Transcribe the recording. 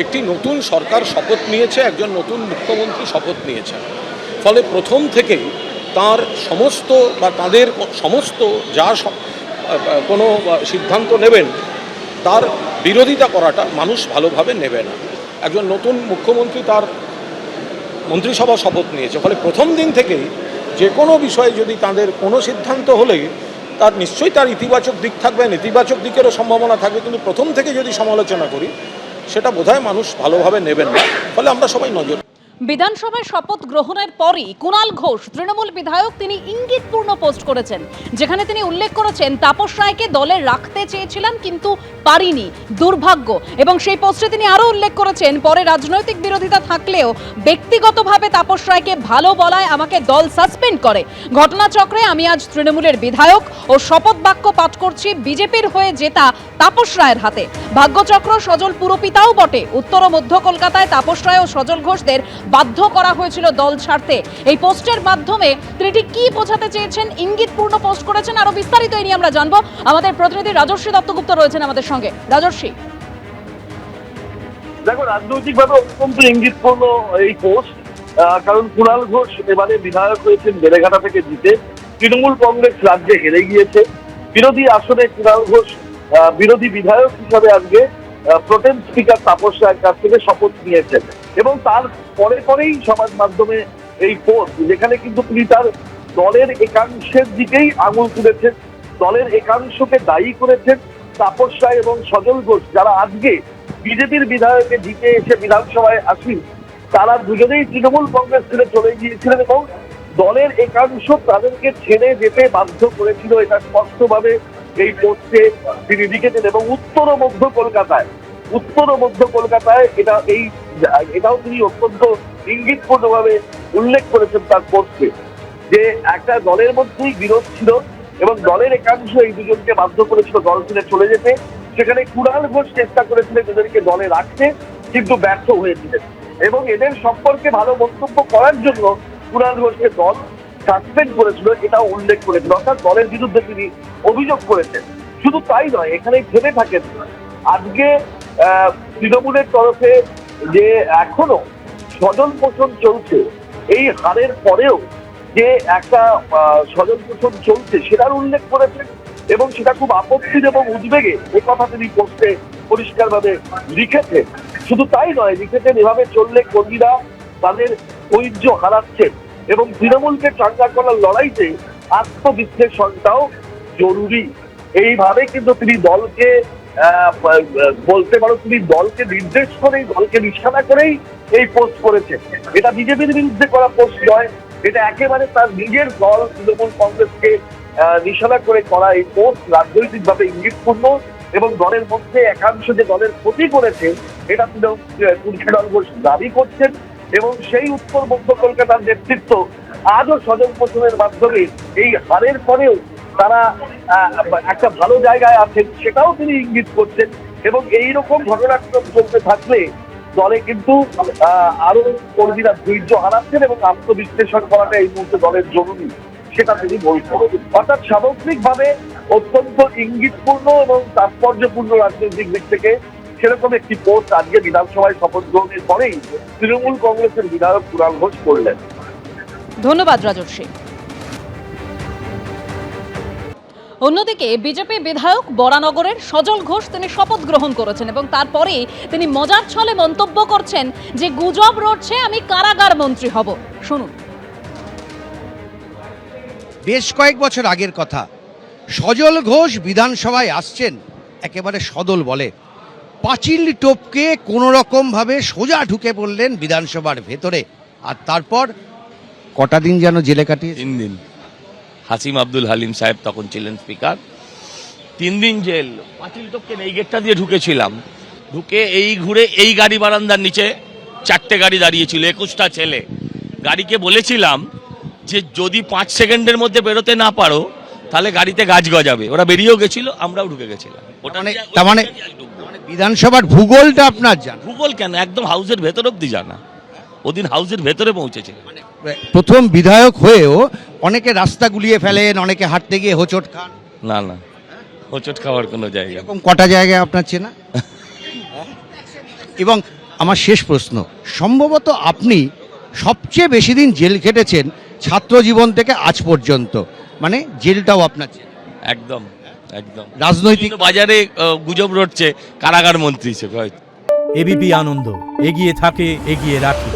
একটি নতুন সরকার শপথ নিয়েছে, একজন নতুন মুখ্যমন্ত্রী শপথ নিয়েছেন। ফলে প্রথম থেকেই তার সমস্ত বা তাদের সমস্ত যা কোনো সিদ্ধান্ত নেবেন তার বিরোধিতা করাটা মানুষ ভালোভাবে নেবে না। একজন নতুন মুখ্যমন্ত্রী তার মন্ত্রিসভা শপথ নিয়েছে, ফলে প্রথম দিন থেকেই যে কোনো বিষয়ে যদি তাদের কোনো সিদ্ধান্ত হলেই তার নিশ্চয়ই তার ইতিবাচক দিক থাকবে, নেতিবাচক দিকেরও সম্ভাবনা থাকবে, কিন্তু প্রথম থেকে যদি সমালোচনা করি সেটা বোধহয় মানুষ ভালোভাবে নেবেন না। ফলে আমরা সবাই নজর। বিধানসভায় শপথ গ্রহণের পরই কুণাল ঘোষ তৃণমূল বিধায়ক তিনি ইঙ্গিতপূর্ণ পোস্ট করেছেন, যেখানে তিনি উল্লেখ করেছেন তাপস রায়কে দলে রাখতে চেয়েছিলাম কিন্তু পারিনি, দুর্ভাগ্য। এবং সেই পোস্টে তিনি আরও উল্লেখ করেছেন, পরে রাজনৈতিক বিরোধিতা থাকলেও ব্যক্তিগতভাবে তাপস রায়কে ভালো বলায় আমাকে দল সাসপেন্ড করে। ঘটনাচক্রে আমি আজ তৃণমূলের বিধায়ক ও শপথ বাক্য পাঠ করছি বিজেপির হয়ে জেতা তাপস রায়ের হাতে। ভাগ্যচক্র সজল পুরপিতাও বটে। উত্তর ও মধ্য কলকাতায় তাপস রায় ও সজল ঘোষদের বাধ্য করা হয়েছিল দল ছাড়তে। এই পোস্টের মাধ্যমে তিনি ঠিক কি বোঝাতে চেয়েছেন, ইঙ্গিতপূর্ণ পোস্ট করেছেন, আরো বিস্তারিত এই নিয়ে আমরা জানবো। আমাদের প্রতিনিধি রাজর্ষী দত্তগুপ্ত রয়েছেন আমাদের সঙ্গে। রাজর্ষী, দেখো, রাজনৈতিকভাবে অত্যন্ত ইঙ্গিতপূর্ণ এই পোস্ট, কারণ কুণাল ঘোষ এবারে বিধায়ক হয়েছেন বেলেঘাটা থেকে জিতে। তৃণমূল কংগ্রেস রাজ্যে হেরে গিয়েছে। বিরোধী আসনে কুণাল ঘোষ বিরোধী বিধায়ক হিসাবে আজকে প্রোটেম স্পিকার তাপস রায়ের কাছ থেকে শপথ নিয়েছেন এবং তার পরেই সমাজ মাধ্যমে এই পোস্ট, যেখানে কিন্তু তিনি তার দলের একাংশের দিকেই আঙুল তুলেছেন, দলের একাংশকে দায়ী করেছেন। তাপস রায় এবং সজল ঘোষ যারা আজকে বিজেপির বিধায়কে জিতে এসে বিধানসভায় আসেন, তারা দুজনেই তৃণমূল কংগ্রেস ছেড়ে চলে গিয়েছিলেন এবং দলের একাংশ তাদেরকে ছেড়ে যেতে বাধ্য করেছিল। এটা স্পষ্টভাবে এই পোস্টে তিনি লিখেছেন। এবং উত্তর ও মধ্য কলকাতায় এটাও তিনি অত্যন্ত ইঙ্গিতপূর্ণভাবে উল্লেখ করেছেন তার পোস্টে, যে একটা দলের মধ্যেই বিরোধ ছিল এবং দলের একাংশ এই দুজনকে বাধ্য করেছিল দল ছেড়ে চলে যেতে। সেখানে কুণাল ঘোষ চেষ্টা করেছিলেন এদেরকে দলে রাখতে, কিন্তু ব্যর্থ হয়েছিলেন এবং এদের সম্পর্কে ভালো মন্তব্য করার জন্য কুণাল ঘোষকে দল সাসপেন্ড করেছিল, এটাও উল্লেখ করেছিল। অর্থাৎ দলের বিরুদ্ধে তিনি অভিযোগ করেছেন। শুধু তাই নয়, এখানেই থেমে থাকেন। আজকে তৃণমূলের তরফে যে এখনো স্বজন পোষণ চলছে, এই হারের পরেও যে একটা স্বজন পোষণ চলছে সেটার উল্লেখ করেছেন এবং সেটা খুব আপত্তির এবং উদ্বেগে এ কথা তিনি পোস্টে পরিষ্কারভাবে লিখেছেন। শুধু তাই নয়, লিখেছেন এভাবে চললে কর্মীরা তাদের ঐক্য হারাচ্ছেন এবং তৃণমূলকে চাঙ্গা করার লড়াইতে আত্মবিশ্লেষণটাও জরুরি। এইভাবে কিন্তু তিনি দলকে বলতে পারো তিনি দলকে নির্দেশ করেই, দলকে নিশানা করেই এই পোস্ট করেছেন। এটা বিজেপির বিরুদ্ধে করা পোস্ট নয়, এটা একেবারে তার নিজের দল তৃণমূল কংগ্রেসকে নিশানা করে করা এই পোস্ট। রাজনৈতিকভাবে ইঙ্গিতপূর্ণ এবং দলের মধ্যে একাংশ যে দলের ক্ষতি করেছে এটা কুণাল ঘোষ দাবি করছেন এবং সেই উত্তর মধ্য কলকাতার নেতৃত্ব আজও স্বজন পোষণের মাধ্যমে এই হারের পরেও তারা একটা ভালো জায়গায় আছেন সেটাও তিনি ইঙ্গিত করছেন। এবং এইরকম ঘটনাক্রম চলতে থাকলে দলে কিন্তু আরো কর্মীরা ধৈর্য হারাচ্ছেন এবং আত্মবিশ্লেষণ করাটা এই মুহূর্তে দলের জরুরি, সেটা তিনি বলছেন। অর্থাৎ সামগ্রিকভাবে অত্যন্ত ইঙ্গিতপূর্ণ এবং তাৎপর্যপূর্ণ রাজনৈতিক দিক থেকে সেরকম একটি পোস্ট আজকে বিধানসভায় শপথ গ্রহণের পরেই তৃণমূল কংগ্রেসের বিধায়ক কুণাল ঘোষ করলেন। ধন্যবাদ রাজর্ষী। অন্যদিকে বিজেপি বিধায়ক বরানগরের সজল ঘোষ তিনি শপথ গ্রহণ করেছেন এবং তারপরে তিনি মজার ছলে মন্তব্য করছেন যে গুজব রটছে আমি কারাগার মন্ত্রী হব। শুনুন। বেশ কয়েক বছর আগের কথা, সজল ঘোষ বিধানসভায় আসছেন একেবারে সদল বলে, পাঁচিল টপকে কোনো রকমভাবে সোজা ঢুকে পড়লেন বিধানসভার ভেতরে। আর তারপর কটা দিন যেন জেলে কাটিয়ে? 3 দিন। হাসিম আব্দুল হালিম সাহেব তখন ছিলেন স্পিকার। 3 দিন জেল। পাঁচিল টপকে এই গেটটা দিয়ে ঢুকেছিলাম, ঢুকে এই ঘুরে এই গাড়ি বারান্দার নিচে 4টে গাড়ি দাঁড়িয়েছিল, 21টা ছেলে। গাড়িকে বলেছিলাম যে যদি 5 সেকেন্ডের মধ্যে বেরোতে না পারো তাহলে গাড়িতে গাছ গজাবে। ওরা বেরিয়েও গেছিল, আমরাও ঢুকে গেছিলাম। তার মানে বিধানসভার ভূগোলটা আপনার জানা? ভূগোল কেন, একদম হাউসের ভেতর অব্দি জানা। ওদিন হাউসের ভেতরে পৌঁছেছিল। প্রথম বিধায়ক হয়েও অনেকে রাস্তা গুলিয়ে ফেলেন, অনেকে হাঁটতে গিয়ে হোঁচট খান। না না, হোঁচট খাওয়ার কোনো জায়গা। এরকম কটা জায়গায় আপনার চেনা? এবং আমার শেষ প্রশ্ন, সম্ভবত আপনি সবচেয়ে বেশি দিন জেল খেটেছেন ছাত্র জীবন থেকে আজ পর্যন্ত, মানে জেলটাও আপনার জেল। একদম একদম রাজনৈতিক কিন্তু বাজারে গুজব রটছে কারাগার মন্ত্রী হিসেবে হয়তো। এবিপি আনন্দ, এগিয়ে থাকে, এগিয়ে রাখে।